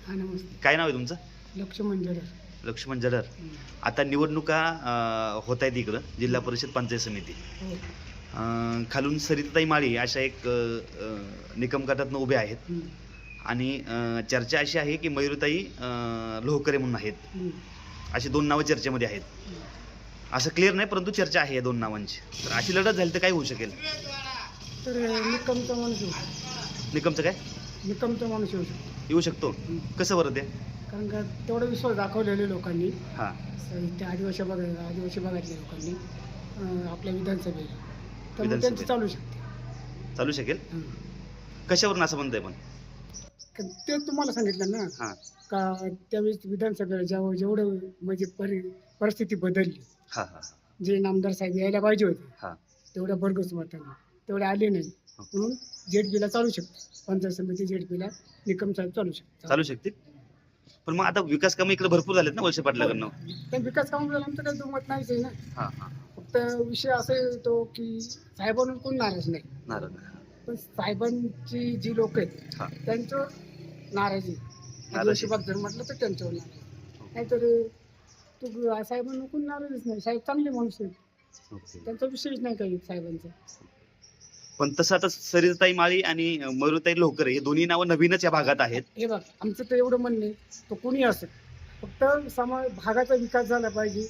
हा नमस्ते. काय नाव आहे तुमचं? लक्ष्मण जडर. लक्ष्मण जडर. आता निवडणुका होत आहेत इकडं जिल्हा परिषद पंचायत समिती. हो. खालून सरिताताई माळी अशा एक निकम गटातनं उभे आहेत आणि चर्चा अशी आहे की मयुरताई लोहकरे म्हणून आहेत. अशी दोन नावं चर्चेमध्ये आहेत. असं क्लिअर नाही, परंतु चर्चा आहे या दोन नावांची. तर अशी लढत झाली तर काय होऊ शकेल? तर निकमचा माणूस येऊ शकतो. निकमचं काय निकमचा माणूस येऊ शकतो. येऊ शकतो? कसं बरं ते? कारण का तेवढा विश्वास दाखवलेले लोकांनी, हां. त्या आदिवासी भागातल्या लोकांनी आपल्या विधानसभेला, तर मग विधानसभेत. त्यांची चालू शकते. चालू शकेल? हं. कशावरून असं म्हणताय पण? ते तुम्हाला सांगितलं ना हां का त्यावेळेस विधानसभेला जेवढं म्हणजे परिस्थिती बदलली. हां हां जे नामदार साहेब यायला पाहिजे होते हां. तेवढ्या भरघोस मताने तेवढे आले नाही, म्हणून जेडपीला चालू शकतो. पंचायत समिती जेडपीला निकम साहेब चालू शकतो. चालू शकतील. पण मग आता विकास कामं इकडे भरपूर झालेत ना वळसे पाटलाकडनं. त्या विकास कामाबद्दल आमचं काही दुमत नाहीच आहे ना. हां हां. फक्त विषय असा येतो की साहेबांना कोण नाराज नाही, नारळ. पण साहेबांची जी लोक आहेत हां. त्यांचं नाराजी. आदिवासी भाग जर म्हटलं तर त्यांच्यावर नाराज. नाहीतर तू साहेबांना कोण नाराजच नाही. साहेब चांगले माणूस आहेत, ओके. त्यांचा विषयच नाही काही साहेबांचा. पण तसं आता सरिताताई माळी आणि मयुरताई लोहकरे हे दोन्ही नावं नवीनच या भागात आहेत. हे बघ, आमचं तर एवढं म्हणणं आहे, तो कोणी असेल, फक्त भागाचा विकास झाला पाहिजे.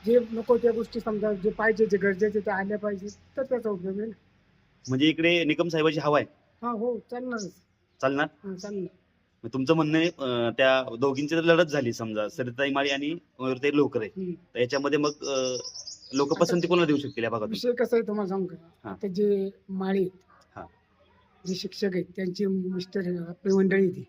जे नको त्या गोष्टी समजा, जे पाहिजे, जे गरजेचे ते आल्या पाहिजे, तर त्याचा उपयोग आहे ना. म्हणजे इकडे निकम साहेबाची हवा आहे. हा हो, चालणारच. चालणार? हा चालणार. मग तुमचं म्हणणं आहे त्या दोघींची जर लढत झाली समजा सरिताताई माळी आणि मयुरताई लोहकरे, तर याच्यामध्ये मग लोक पसंती कोणाला देऊ शकतील या भागातून? विषय कसा आहे तुम्हाला सांगू का? हा. आता जे माळी आहेत, हा. जे शिक्षक आहेत, त्यांची मिस्टर आपली मंडळी ती,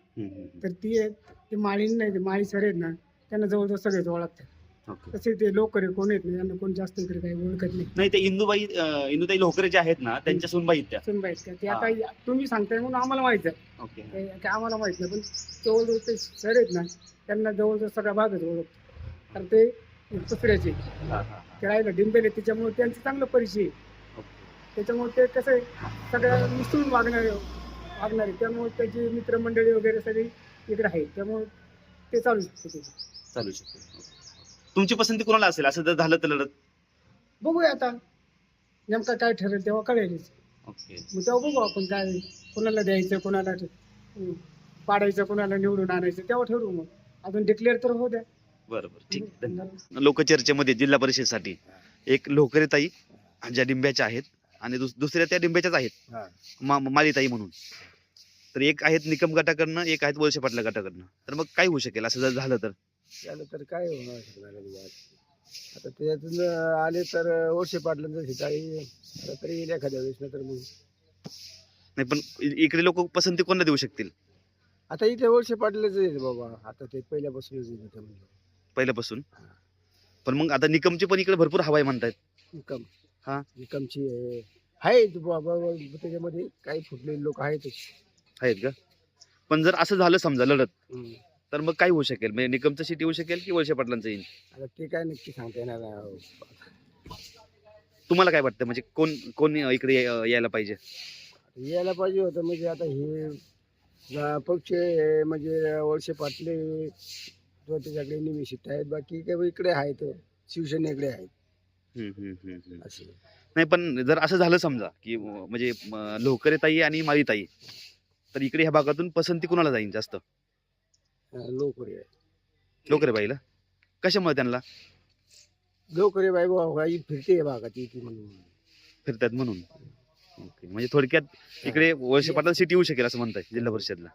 तर ती आहेत, ते माळी नाही, ते माळी सर आहेत ना, त्यांना जवळजवळ सगळेच ओळखतात. ओके. तसे ते लोकर कोण येत नाही, त्यांना कोण जास्त इकडे काही ओळखत नाही. नाही, ते इंदुताई लोहकरे जे आहेत ना, त्यांच्या सुनबाई आहेत त्या. सुनबाई आहेत का? ते आता तुम्ही सांगताय म्हणून आम्हाला माहित आहे. ओके. ते आम्हाला माहित नाही, पण जवळजवळ ते सर आहेत ना, त्यांना जवळजवळ सगळा भागच ओळखतो. तर ते दुसऱ्याचे हां हां. ते राहिलं डिंबेले, त्याच्यामुळे त्यांचं चांगलं परिचय आहे. त्याच्यामुळे ते कसं आहे, सगळ्या मिसळून वागणारे, त्यामुळे त्याची मित्रमंडळी वगैरे सगळी इकडे आहेत, त्यामुळे ते चालू शकते. चालू शकते. तुमची पसंती कोणाला असेल असं जर झालं तर लढत? बघूया आता नेमका काय ठरेल तेव्हा कळेलच. ओके. मग तेव्हा बघू आपण काय, कोणाला द्यायचं, कोणाला पाडायचं, कोणाला निवडून आणायचं, तेव्हा ठरवू. मग अजून डिक्लेअर तर होऊ द्या. बरोबर, ठीक आहे, धन्यवाद. लोकचर्चेमध्ये जिल्हा परिषदेसाठी एक लोहकरेताई ज्या डिंब्याच्या आहेत आणि दुसऱ्या त्या डिंब्याच्याच आहेत, माळीताई म्हणून. तर एक आहेत निकम गटाकडनं, एक आहेत वळसे पाटला गटाकडनं. तर मग काय होऊ शकेल असं जर झालं तर? झालं तर काय होणार शकणार आहे? आता त्याच्यातून आले तर वर्षे पाटलांचं शिकाई आता तरी येईल एखाद्या वेळेस, नाही तर मग नाही, पण इकडे लोक पसंती कोणाला देऊ शकतील? आता इथे वर्षे पाटलाच आहे बाबा. आता ते पहिल्यापासूनच आहे इथे म्हणजे पहिल्यापासून. पण मग आता निकमची पण इकडे भरपूर हवा आहे म्हणतायत. निकम. हा. निकमची आहे बाबा, त्याच्यामध्ये काही फुटलेले लोक आहेतच. आहेत का? पण जर असं झालं समजा लढत, तर मग काय होऊ शकेल? म्हणजे निकमचं सीट येऊ शकेल की वळसे पाटलांचं येईल? आता ते काय नक्की सांगता येणार नाही. तुम्हाला काय वाटतं, म्हणजे कोण कोण इकडे यायला पाहिजे? यायला पाहिजे होतं म्हणजे आता हे पक्ष म्हणजे वर्षे पाटले त्याच्याकडे निमिषित आहेत, बाकी काही इकडे आहेत, शिवसेनेकडे आहेत. असे नाही, पण जर असं झालं समजा की म्हणजे लोहकरेताई आणि माळीताई, तर इकडे ह्या भागातून पसंती कोणाला जाईल जास्त? लोकरे आहे. लोहकरेबाईला. कशामुळे त्यांना? लोकरे बाई बाबा फिरते भागात येते म्हणून. फिरतात म्हणून. ओके. म्हणजे थोडक्यात इकडे वळसे पाटला सीट येऊ शकेल असं म्हणताय जिल्हा परिषदला?